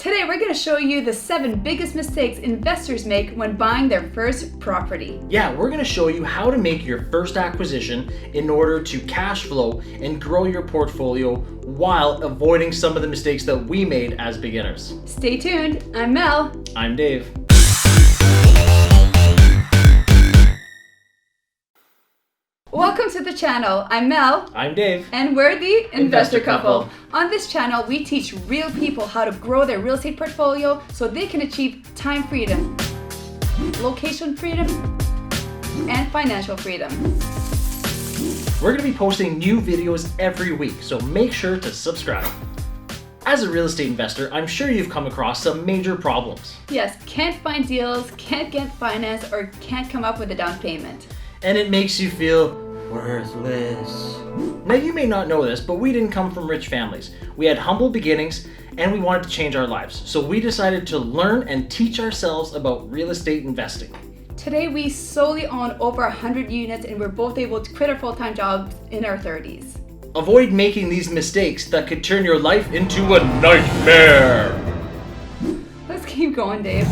Today we're going to show you the 7 biggest mistakes investors make when buying their first property. Yeah, we're going to show you how to make your first acquisition in order to cash flow and grow your portfolio while avoiding some of the mistakes that we made as beginners. Stay tuned. I'm Mel. I'm Dave. Welcome to the channel. I'm Mel. I'm Dave. And we're the Investor Couple. Couple. On this channel, we teach real people how to grow their real estate portfolio so they can achieve time freedom, location freedom, and financial freedom. We're going to be posting new videos every week, so make sure to subscribe. As a real estate investor, I'm sure you've come across some major problems. Yes, can't find deals, can't get finance, or can't come up with a down payment. And it makes you feel worthless. Now you may not know this, but we didn't come from rich families. We had humble beginnings and we wanted to change our lives. So we decided to learn and teach ourselves about real estate investing. Today we solely own over 100 units and we're both able to quit our full-time jobs in our 30s. Avoid making these mistakes that could turn your life into a nightmare. Let's keep going, Dave.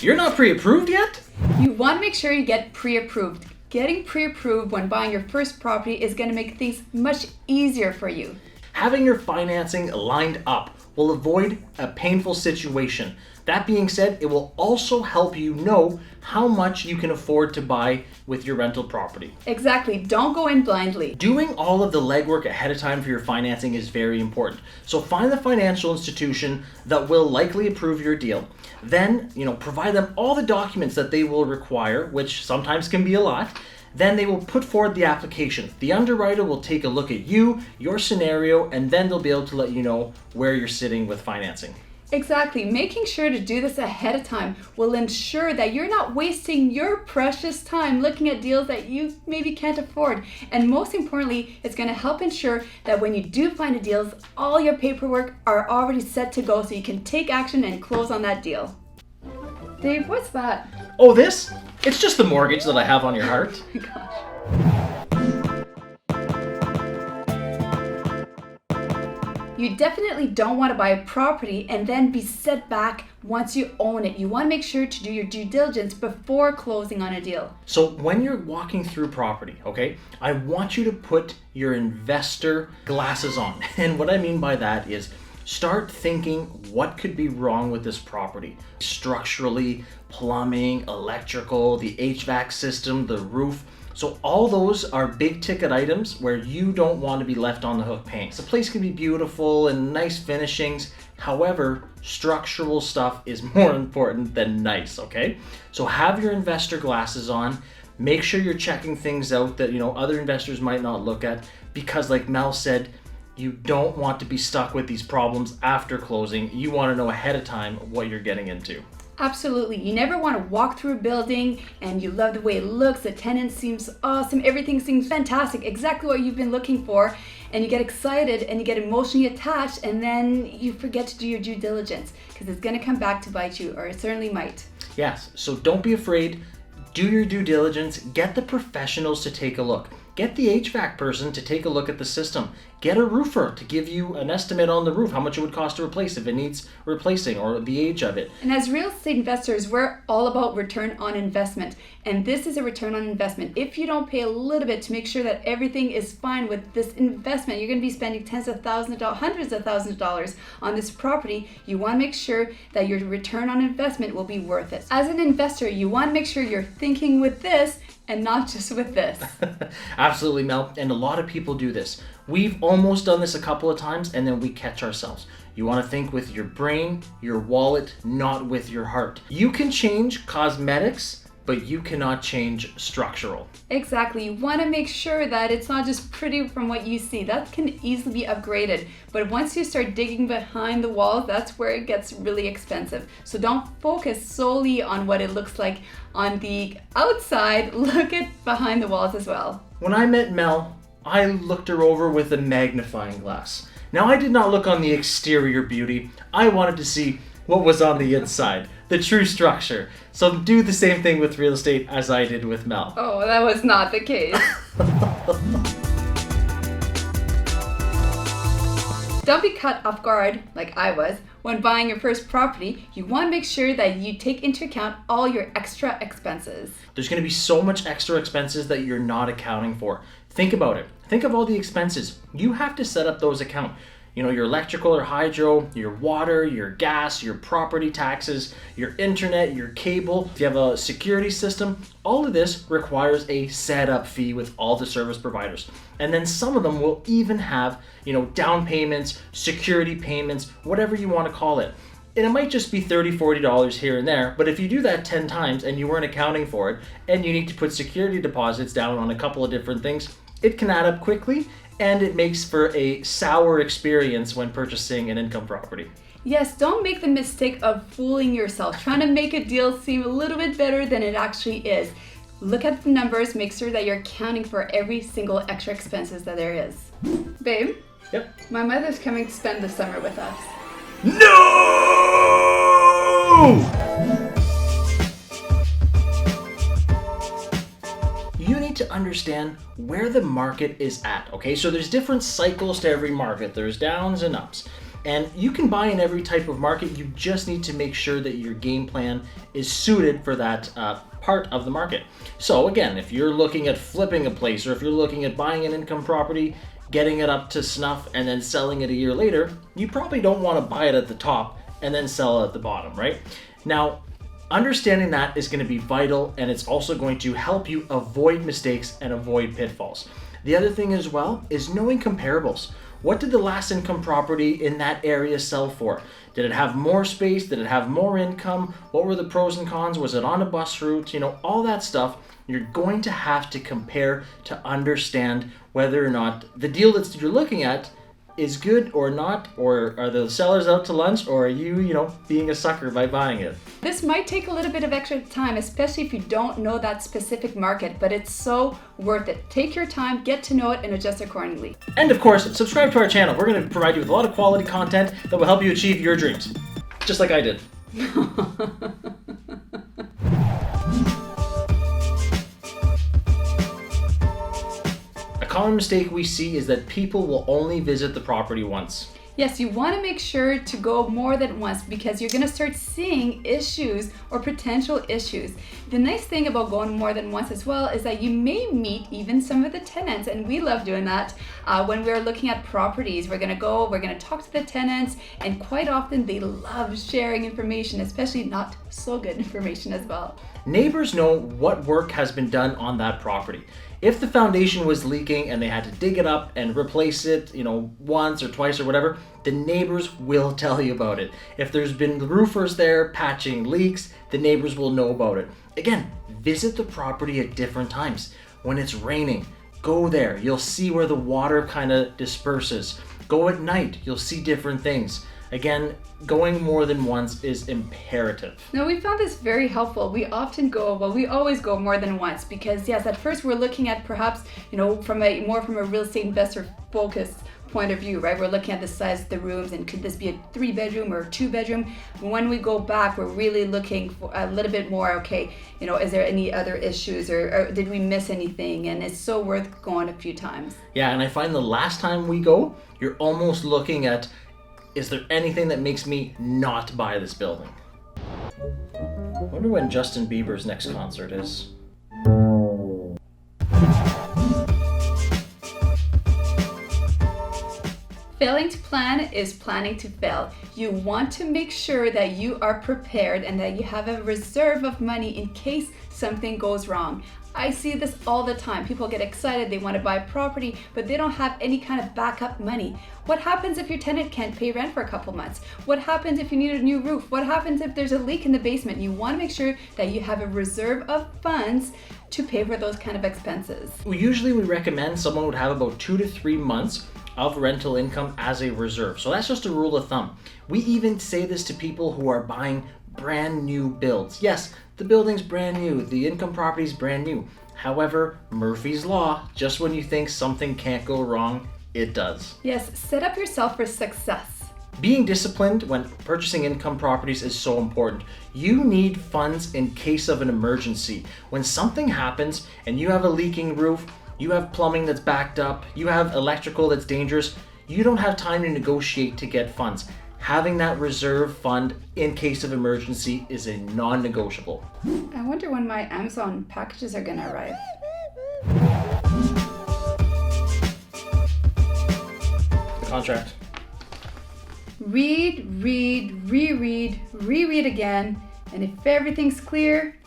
You're not pre-approved yet? You want to make sure you get pre-approved. Getting pre-approved when buying your first property is going to make things much easier for you. Having your financing lined up will avoid a painful situation. That being said, it will also help you know how much you can afford to buy with your rental property. Exactly. Don't go in blindly. Doing all of the legwork ahead of time for your financing is very important. So find the financial institution that will likely approve your deal. Then, provide them all the documents that they will require, which sometimes can be a lot. Then they will put forward the application. The underwriter will take a look at you, your scenario, and then they'll be able to let you know where you're sitting with financing. Exactly. Making sure to do this ahead of time will ensure that you're not wasting your precious time looking at deals that you maybe can't afford. And most importantly, it's going to help ensure that when you do find a deal, all your paperwork are already set to go so you can take action and close on that deal. Dave, what's that? Oh, this? It's just the mortgage that I have on your heart. Oh my gosh. You definitely don't want to buy a property and then be set back once you own it. You want to make sure to do your due diligence before closing on a deal. So when you're walking through property, okay, I want you to put your investor glasses on. And what I mean by that is start thinking what could be wrong with this property. Structurally, plumbing, electrical, the HVAC system, the roof. So all those are big ticket items where you don't want to be left on the hook paying. The place can be beautiful and nice finishings. However, structural stuff is more important than nice, okay? So have your investor glasses on. Make sure you're checking things out that other investors might not look at, because like Mel said, you don't want to be stuck with these problems after closing. You want to know ahead of time what you're getting into. Absolutely. You never want to walk through a building and you love the way it looks, the tenant seems awesome, everything seems fantastic, exactly what you've been looking for, and you get excited and you get emotionally attached and then you forget to do your due diligence because it's going to come back to bite you, or it certainly might. Yes, so don't be afraid. Do your due diligence. Get the professionals to take a look. Get the HVAC person to take a look at the system. Get a roofer to give you an estimate on the roof, how much it would cost to replace if it needs replacing, or the age of it. And as real estate investors, we're all about return on investment. And this is a return on investment. If you don't pay a little bit to make sure that everything is fine with this investment, you're going to be spending tens of thousands of dollars, hundreds of thousands of dollars on this property. You want to make sure that your return on investment will be worth it. As an investor, you want to make sure you're thinking with this and not just with this. Absolutely, Mel. And a lot of people do this. We've almost done this a couple of times and then we catch ourselves. You want to think with your brain, your wallet, not with your heart. You can change cosmetics, but you cannot change structural. Exactly. You want to make sure that it's not just pretty from what you see. That can easily be upgraded. But once you start digging behind the walls, that's where it gets really expensive. So don't focus solely on what it looks like on the outside. Look at behind the walls as well. When I met Mel, I looked her over with a magnifying glass. Now I did not look on the exterior beauty. I wanted to see what was on the inside, the true structure. So do the same thing with real estate as I did with Mel. Oh, that was not the case. Don't be caught off guard, like I was, when buying your first property. You want to make sure that you take into account all your extra expenses. There's going to be so much extra expenses that you're not accounting for. Think about it. Think of all the expenses. You have to set up those accounts. You know, your electrical or hydro, your water, your gas, your property taxes, your internet, your cable. If you have a security system, all of this requires a setup fee with all the service providers. And then some of them will even have, down payments, security payments, whatever you want to call it. And it might just be $30, $40 here and there, but if you do that 10 times and you weren't accounting for it, and you need to put security deposits down on a couple of different things, it can add up quickly, and it makes for a sour experience when purchasing an income property. Yes, don't make the mistake of fooling yourself, trying to make a deal seem a little bit better than it actually is. Look at the numbers, make sure that you're accounting for every single extra expenses that there is. Babe? Yep. My mother's coming to spend the summer with us. No! You need to understand where the market is at, okay? So there's different cycles to every market. There's downs and ups. And you can buy in every type of market. You just need to make sure that your game plan is suited for that part of the market. So again, if you're looking at flipping a place, or if you're looking at buying an income property, getting it up to snuff, and then selling it a year later, you probably don't want to buy it at the top and then sell it at the bottom, right? Now, understanding that is going to be vital, and it's also going to help you avoid mistakes and avoid pitfalls. The other thing as well is knowing comparables. What did the last income property in that area sell for? Did it have more space? Did it have more income? What were the pros and cons? Was it on a bus route? All that stuff. You're going to have to compare to understand whether or not the deal that you're looking at is good or not, or are the sellers out to lunch, or are you, being a sucker by buying it? This might take a little bit of extra time, especially if you don't know that specific market, but it's so worth it. Take your time, get to know it, and adjust accordingly. And of course, subscribe to our channel. We're going to provide you with a lot of quality content that will help you achieve your dreams, just like I did. A common mistake we see is that people will only visit the property once. Yes, you want to make sure to go more than once, because you're going to start seeing issues or potential issues. The nice thing about going more than once as well is that you may meet even some of the tenants, and we love doing that. When we're looking at properties, we're going to talk to the tenants, and quite often they love sharing information, especially not so good information as well. Neighbors know what work has been done on that property. If the foundation was leaking and they had to dig it up and replace it, once or twice or whatever, the neighbors will tell you about it. If there's been roofers there patching leaks, the neighbors will know about it. Again, visit the property at different times. When it's raining, go there. You'll see where the water kind of disperses. Go at night, you'll see different things. Again, going more than once is imperative. No, we found this very helpful. We always go more than once, because yes, at first we're looking at perhaps, from a real estate investor focused point of view, right? We're looking at the size of the rooms, and could this be a 3-bedroom or a 2-bedroom? When we go back, we're really looking for a little bit more, okay, is there any other issues, or did we miss anything? And it's so worth going a few times. Yeah, and I find the last time we go, you're almost looking at, is there anything that makes me not buy this building? I wonder when Justin Bieber's next concert is. Failing to plan is planning to fail. You want to make sure that you are prepared and that you have a reserve of money in case something goes wrong. I see this all the time. People get excited, they want to buy property, but they don't have any kind of backup money. What happens if your tenant can't pay rent for a couple months? What happens if you need a new roof? What happens if there's a leak in the basement? You want to make sure that you have a reserve of funds to pay for those kind of expenses. Usually we recommend someone would have about 2 to 3 months of rental income as a reserve. So that's just a rule of thumb. We even say this to people who are buying brand new builds. Yes, the building's brand new, the income property's brand new. However, Murphy's Law, just when you think something can't go wrong, it does. Yes, set up yourself for success. Being disciplined when purchasing income properties is so important. You need funds in case of an emergency. When something happens and you have a leaking roof, you have plumbing that's backed up, you have electrical that's dangerous, you don't have time to negotiate to get funds. Having that reserve fund in case of emergency is a non-negotiable. I wonder when my Amazon packages are gonna arrive. The contract. Read, reread again, and if everything's clear,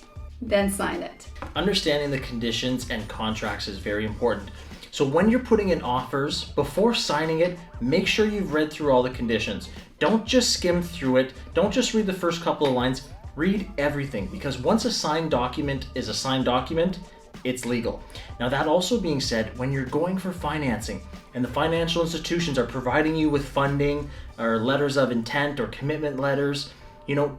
then sign it. Understanding the conditions and contracts is very important. So when you're putting in offers, before signing it, make sure you've read through all the conditions. Don't just skim through it. Don't just read the first couple of lines. Read everything, because once a signed document is a signed document, it's legal. Now, that also being said, when you're going for financing and the financial institutions are providing you with funding or letters of intent or commitment letters,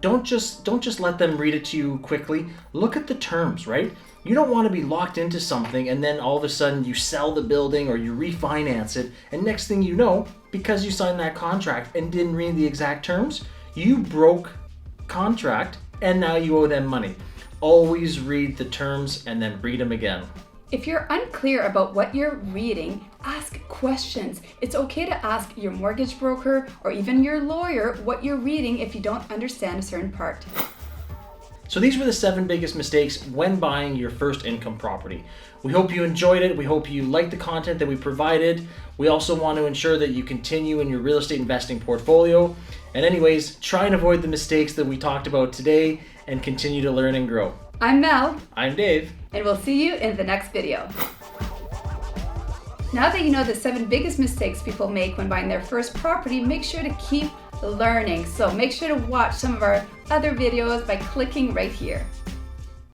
don't just let them read it to you quickly. Look at the terms, right? You don't want to be locked into something and then all of a sudden you sell the building or you refinance it, and next thing you know, because you signed that contract and didn't read the exact terms, you broke contract and now you owe them money. Always read the terms and then read them again. If you're unclear about what you're reading, ask questions. It's okay to ask your mortgage broker or even your lawyer what you're reading if you don't understand a certain part. So these were the 7 biggest mistakes when buying your first income property. We hope you enjoyed it. We hope you liked the content that we provided. We also want to ensure that you continue in your real estate investing portfolio. And anyways, try and avoid the mistakes that we talked about today and continue to learn and grow. I'm Mel. I'm Dave. And we'll see you in the next video. Now that you know the 7 biggest mistakes people make when buying their first property, make sure to keep learning. So make sure to watch some of our other videos by clicking right here.